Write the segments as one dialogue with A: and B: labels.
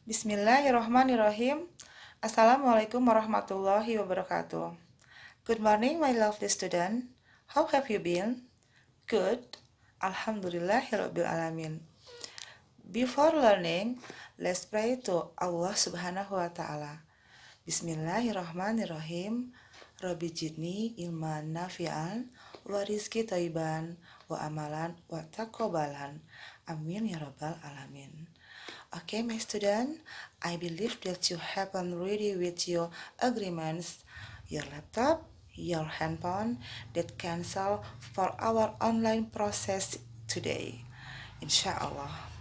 A: Bismillahirrahmanirrahim. Assalamualaikum warahmatullahi wabarakatuh. Good morning, my lovely student. How have you been? Good. Alhamdulillahirabbil alamin. Before learning, let's pray to Allah Subhanahu wa taala. Bismillahirrahmanirrahim. Rabbi jidni ilman nafi'an wa rizki thayyiban wa amalan wa taqabbalan. Amin ya rabbal alamin. Okay, my student, I believe that you have already with your agreements, your laptop, your handphone that cancel for our online process today. Inshallah.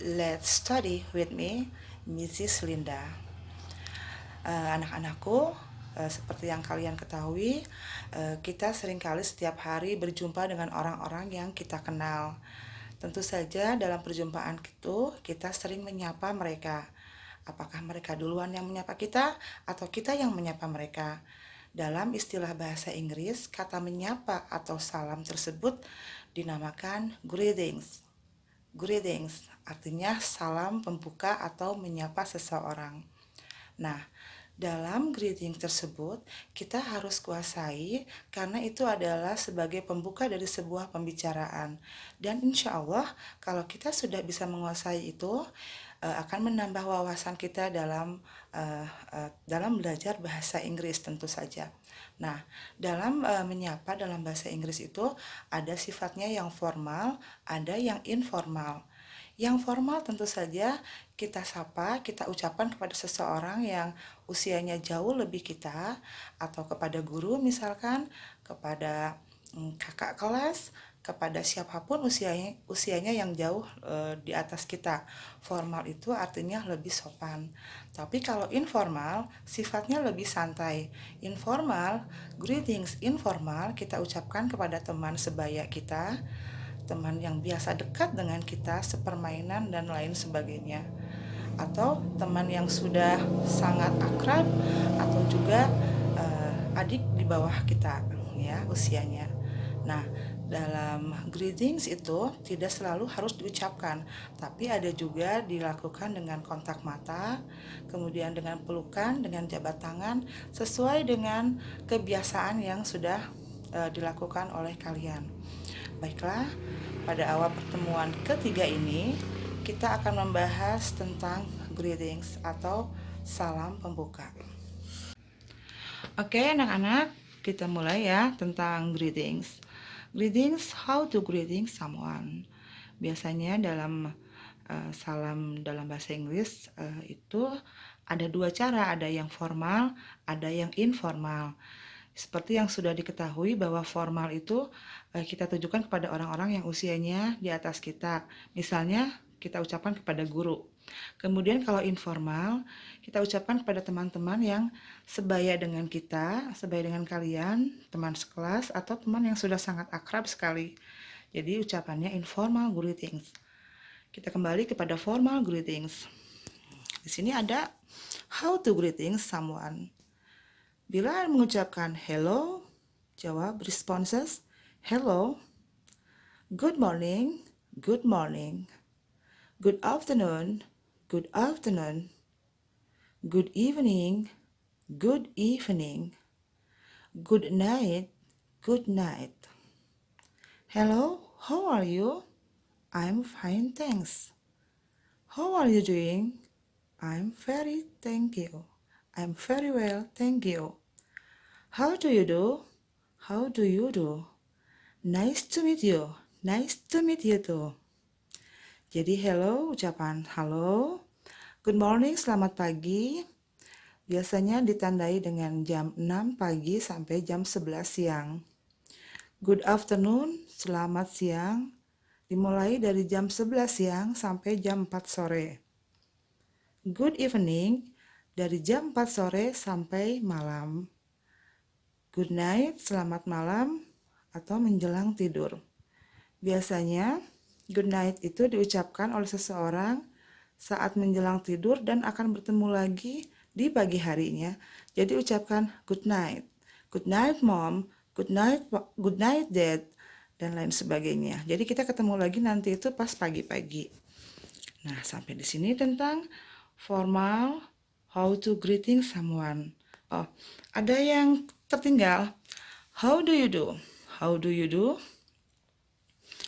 A: Let's study with me, Mrs. Linda. Anak-anakku, seperti yang kalian ketahui, kita seringkali setiap hari berjumpa dengan orang-orang yang kita kenal. Tentu saja dalam perjumpaan itu kita sering menyapa mereka. Apakah mereka duluan yang menyapa kita atau kita yang menyapa mereka? Dalam istilah bahasa Inggris, kata menyapa atau salam tersebut dinamakan greetings. Greetings artinya salam pembuka atau menyapa seseorang. Nah, dalam greeting tersebut kita harus kuasai karena itu adalah sebagai pembuka dari sebuah pembicaraan. Dan insya Allah kalau kita sudah bisa menguasai itu akan menambah wawasan kita dalam belajar bahasa Inggris tentu saja. Nah, dalam menyapa dalam bahasa Inggris itu ada sifatnya yang formal, ada yang informal. Yang formal tentu saja kita sapa, kita ucapkan kepada seseorang yang usianya jauh lebih kita, atau kepada guru misalkan, kepada kakak kelas, kepada siapapun usianya yang jauh di atas kita. Formal itu artinya lebih sopan. Tapi kalau informal sifatnya lebih santai. Informal, greetings informal kita ucapkan kepada teman sebaya kita, teman yang biasa dekat dengan kita, sepermainan dan lain sebagainya, atau teman yang sudah sangat akrab, atau juga adik di bawah kita ya usianya. Nah, dalam greetings itu tidak selalu harus diucapkan, tapi ada juga dilakukan dengan kontak mata, kemudian dengan pelukan, dengan jabat tangan, sesuai dengan kebiasaan yang sudah dilakukan oleh kalian. Baiklah, pada awal pertemuan ketiga ini kita akan membahas tentang greetings atau salam pembuka. Oke, anak-anak, kita mulai ya tentang greetings. Greetings, how to greeting someone. Biasanya dalam salam dalam bahasa Inggris itu ada dua cara, ada yang formal, ada yang informal. Seperti yang sudah diketahui bahwa formal itu kita tujukan kepada orang-orang yang usianya di atas kita. Misalnya kita ucapkan kepada guru. Kemudian kalau informal, kita ucapkan kepada teman-teman yang sebaya dengan kita, sebaya dengan kalian, teman sekelas atau teman yang sudah sangat akrab sekali. Jadi ucapannya informal greetings. Kita kembali kepada formal greetings. Di sini ada how to greeting someone. Bila mengucapkan hello, jawab responses hello, good morning, good morning, good afternoon, good afternoon, good evening, good evening, good night, good night. Hello, how are you? I'm fine, thanks. How are you doing? I'm very thank you. I'm very well, thank you. How do you do? How do you do? Nice to meet you. Nice to meet you too. Jadi hello, ucapan halo. Good morning, selamat pagi. Biasanya ditandai dengan jam 6 pagi sampai jam 11 siang. Good afternoon, selamat siang. Dimulai dari jam 11 siang sampai jam 4 sore. Good evening, dari jam 4 sore sampai malam. Good night, selamat malam atau menjelang tidur. Biasanya good night itu diucapkan oleh seseorang saat menjelang tidur dan akan bertemu lagi di pagi harinya. Jadi ucapkan good night. Good night mom, good night dad, dan lain sebagainya. Jadi kita ketemu lagi nanti itu pas pagi-pagi. Nah, sampai di sini tentang Formal, how to greeting someone. Oh, ada yang tertinggal. How do you do? How do you do?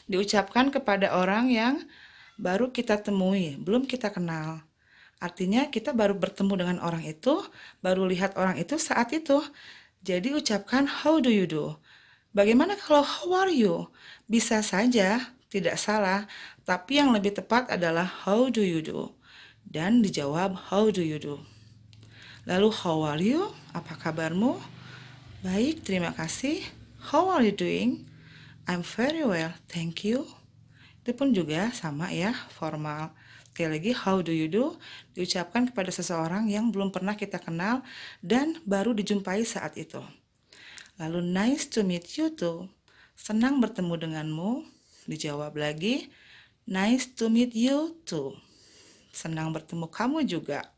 A: Diucapkan kepada orang yang baru kita temui, belum kita kenal. Artinya kita baru bertemu dengan orang itu, baru lihat orang itu saat itu. Jadi ucapkan how do you do. Bagaimana kalau how are you? Bisa saja, tidak salah, tapi yang lebih tepat adalah how do you do. Dan dijawab how do you do. Lalu how are you? Apa kabarmu? Baik, terima kasih. How are you doing? I'm very well, thank you. Itu pun juga sama ya, formal. Sekali lagi, how do you do? Diucapkan kepada seseorang yang belum pernah kita kenal dan baru dijumpai saat itu. Lalu, nice to meet you too. Senang bertemu denganmu. Dijawab lagi, nice to meet you too. Senang bertemu kamu juga.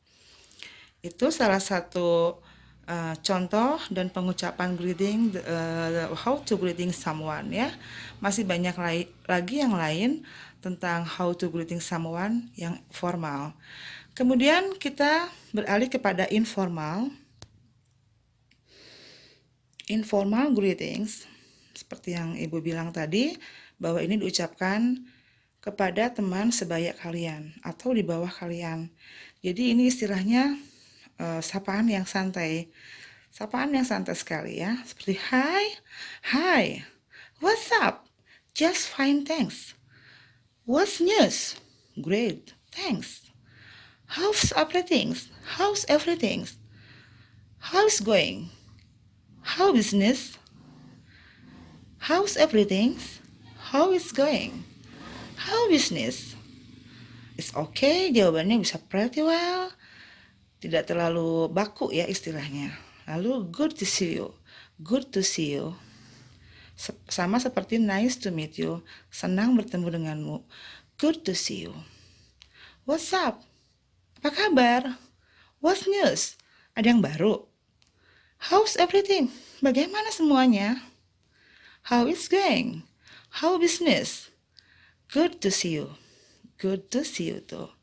A: Itu salah satu contoh dan pengucapan greeting, how to greeting someone ya. Masih banyak lagi yang lain tentang how to greeting someone yang formal. Kemudian kita beralih kepada informal. Informal greetings, seperti yang Ibu bilang tadi, bahwa ini diucapkan kepada teman sebaya kalian atau di bawah kalian. Jadi ini istilahnya sapaan yang santai. Sapaan yang santai sekali ya. Seperti hi, what's up? Just fine, thanks. What's news? Great, thanks. How's everything? How's everything? How's going? How business? How's everything? How is going? How business? It's okay, jawabannya bisa pretty well. Tidak terlalu baku ya istilahnya. Lalu good to see you. Good to see you. Sama seperti nice to meet you. Senang bertemu denganmu. Good to see you. What's up? Apa kabar? What's news? Ada yang baru? How's everything? Bagaimana semuanya? How is going? How business? Good to see you. Good to see you tuh.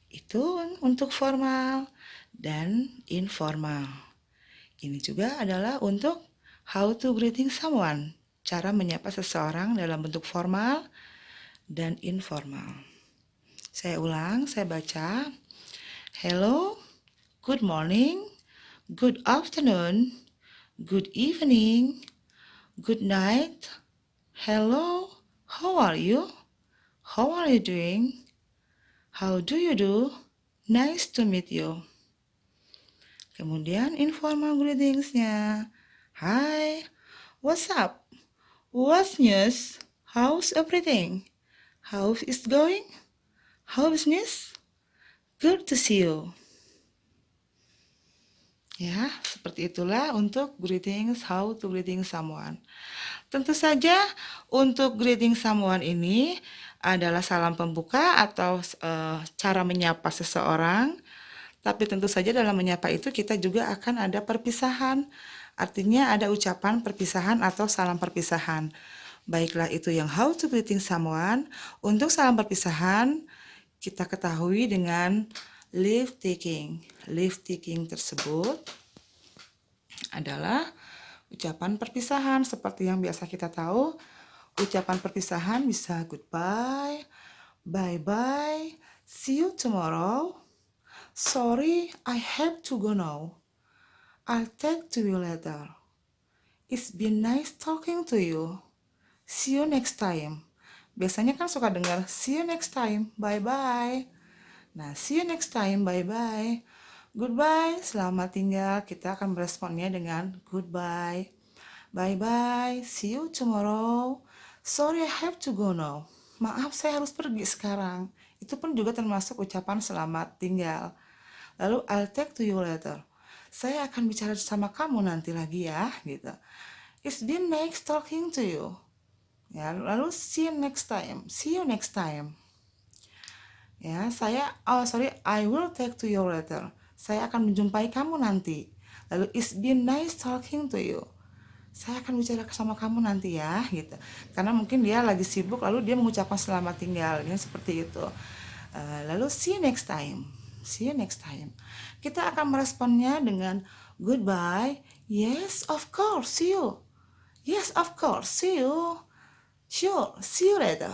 A: Itu untuk formal dan informal. Ini juga adalah untuk how to greeting someone, cara menyapa seseorang dalam bentuk formal dan informal. Saya ulang, saya baca. Hello, good morning, good afternoon, good evening, good night. Hello, how are you? How are you doing? How do you do? Nice to meet you. Kemudian informal greetingsnya. Hi, what's up? What's news? How's everything? How is going? How business? Good to see you. Ya, seperti itulah untuk greetings, how to greeting someone. Tentu saja untuk greeting someone ini adalah salam pembuka atau cara menyapa seseorang. Tapi tentu saja dalam menyapa itu kita juga akan ada perpisahan. Artinya ada ucapan perpisahan atau salam perpisahan. Baiklah itu yang how to greeting someone. Untuk salam perpisahan kita ketahui dengan leave taking. Leave taking tersebut adalah ucapan perpisahan seperti yang biasa kita tahu. Ucapan perpisahan bisa goodbye, bye-bye, see you tomorrow, sorry, I have to go now, I'll talk to you later, it's been nice talking to you, see you next time. Biasanya kan suka dengar see you next time, bye-bye. Nah, see you next time, bye-bye. Goodbye, selamat tinggal. Kita akan meresponnya dengan goodbye. Bye-bye, see you tomorrow. Sorry, I have to go now. Maaf, saya harus pergi sekarang. Itu pun juga termasuk ucapan selamat tinggal. Lalu, I'll talk to you later. Saya akan bicara sama kamu nanti lagi ya, gitu. It's been nice talking to you. Ya, lalu see you next time. See you next time. Ya, I will talk to you later. Saya akan menjumpai kamu nanti. Lalu, it's been nice talking to you. Saya akan bicara sama kamu nanti ya, gitu. Karena mungkin dia lagi sibuk, lalu dia mengucapkan selamat tinggal, ya, seperti itu. Lalu see you next time. See you next time. Kita akan meresponnya dengan goodbye. Yes, of course. See you. Yes, of course. See you. Sure. See you later.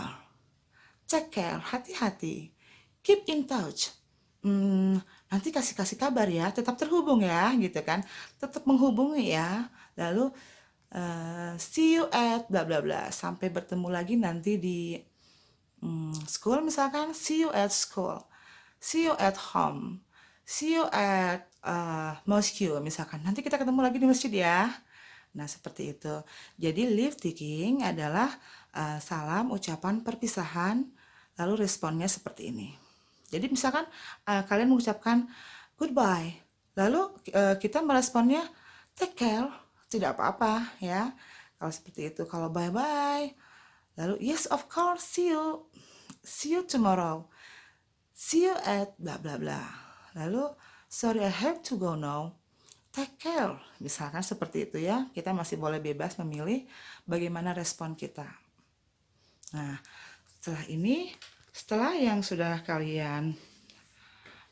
A: Take care. Hati-hati. Keep in touch. Nanti kasih kabar ya. Tetap terhubung ya, gitu kan. Tetap menghubungi ya. Lalu see you at bla bla bla. Sampai bertemu lagi nanti di school misalkan. See you at school. See you at home. See you at mosque misalkan. Nanti kita ketemu lagi di masjid ya. Nah, seperti itu. Jadi leave taking adalah salam ucapan perpisahan, lalu responnya seperti ini. Jadi misalkan kalian mengucapkan goodbye, lalu kita meresponnya take care, tidak apa-apa ya. Kalau seperti itu. Kalau bye-bye, lalu yes of course, see you tomorrow. See you at bla bla bla. Lalu sorry I have to go now. Take care. Misalkan seperti itu ya. Kita masih boleh bebas memilih bagaimana respon kita. Nah, setelah yang sudah kalian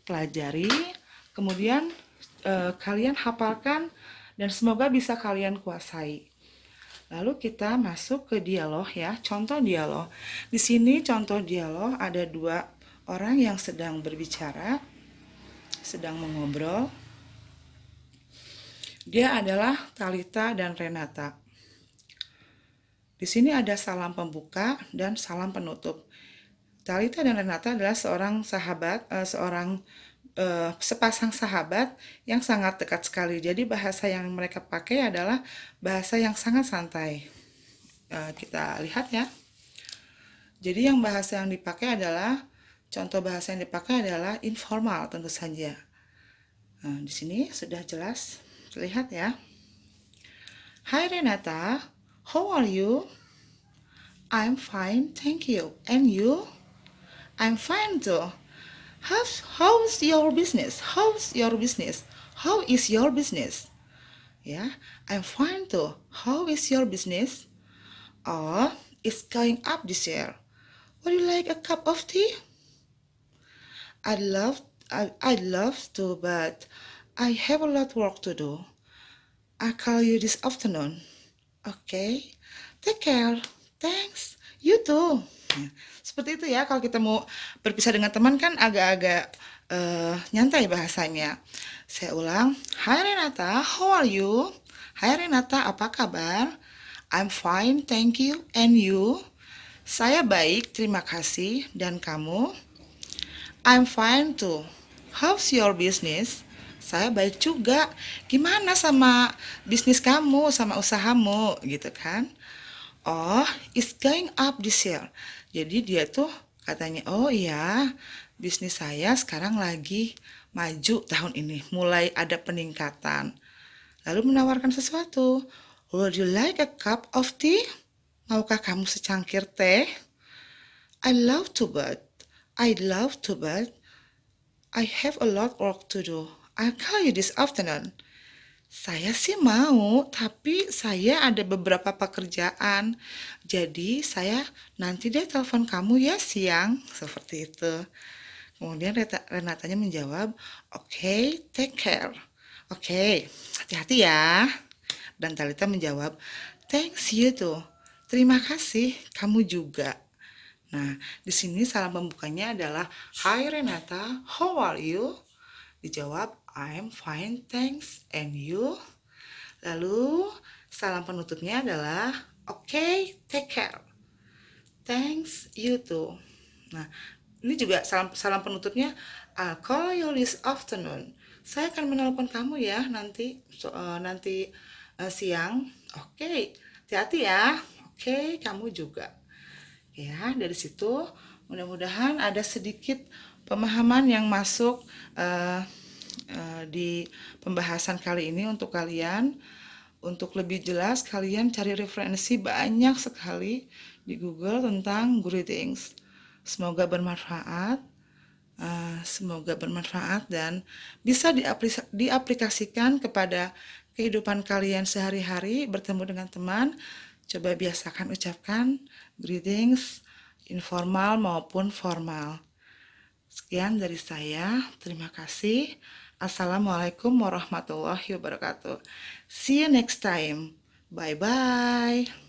A: pelajari, kemudian kalian hafalkan dan semoga bisa kalian kuasai. Lalu kita masuk ke dialog ya, contoh dialog. Di sini contoh dialog ada dua orang yang sedang berbicara, sedang mengobrol. Dia adalah Talitha dan Renata. Di sini ada salam pembuka dan salam penutup. Talitha dan Renata adalah sepasang sahabat yang sangat dekat sekali. Jadi bahasa yang mereka pakai adalah bahasa yang sangat santai. Kita lihat ya. Jadi contoh bahasa yang dipakai adalah informal tentu saja. Di sini sudah jelas terlihat ya. Hi Renata, how are you? I'm fine, thank you. And you? I'm fine too. How's your business? How is your business? Yeah, I'm fine too. How is your business? Oh, it's going up this year. Would you like a cup of tea? I'd love to, but I have a lot of work to do. I'll call you this afternoon. Okay, take care. Thanks. You too. Seperti itu ya, kalau kita mau berpisah dengan teman kan agak-agak nyantai bahasanya. Saya ulang. Hi Renata, how are you? Hai Renata, apa kabar? I'm fine, thank you. And you? Saya baik, terima kasih. Dan kamu? I'm fine too. How's your business? Saya baik juga. Gimana sama bisnis kamu, sama usahamu, gitu kan? Oh, it's going up this year. Jadi dia tuh katanya, oh iya, bisnis saya sekarang lagi maju tahun ini. Mulai ada peningkatan. Lalu menawarkan sesuatu. Would you like a cup of tea? Maukah kamu secangkir teh? I'd love to, but I have a lot work to do. I'll call you this afternoon. Saya sih mau, tapi saya ada beberapa pekerjaan. Jadi saya nanti deh telepon kamu ya siang. Seperti itu. Kemudian Renatanya menjawab, okay, take care. Oke, hati-hati ya. Dan Talitha menjawab, thanks you too. Terima kasih, kamu juga. Nah, di sini salam pembukanya adalah, Hi Renata, how are you? Dijawab, I'm fine, thanks. And you? Lalu, salam penutupnya adalah, okay, take care. Thanks, you too. Nah, ini juga salam penutupnya, I'll call you this afternoon. Saya akan menelpon kamu ya nanti siang. Oke, hati-hati ya. Oke, kamu juga. Ya, dari situ mudah-mudahan ada sedikit pemahaman yang masuk di pembahasan kali ini untuk kalian. Untuk lebih jelas kalian cari referensi banyak sekali di Google tentang greetings. Semoga bermanfaat. Dan bisa diaplikasikan kepada kehidupan kalian sehari-hari bertemu dengan teman. Coba biasakan ucapkan greetings informal maupun formal. Sekian dari saya. Terima kasih. Assalamualaikum warahmatullahi wabarakatuh. See you next time. Bye bye.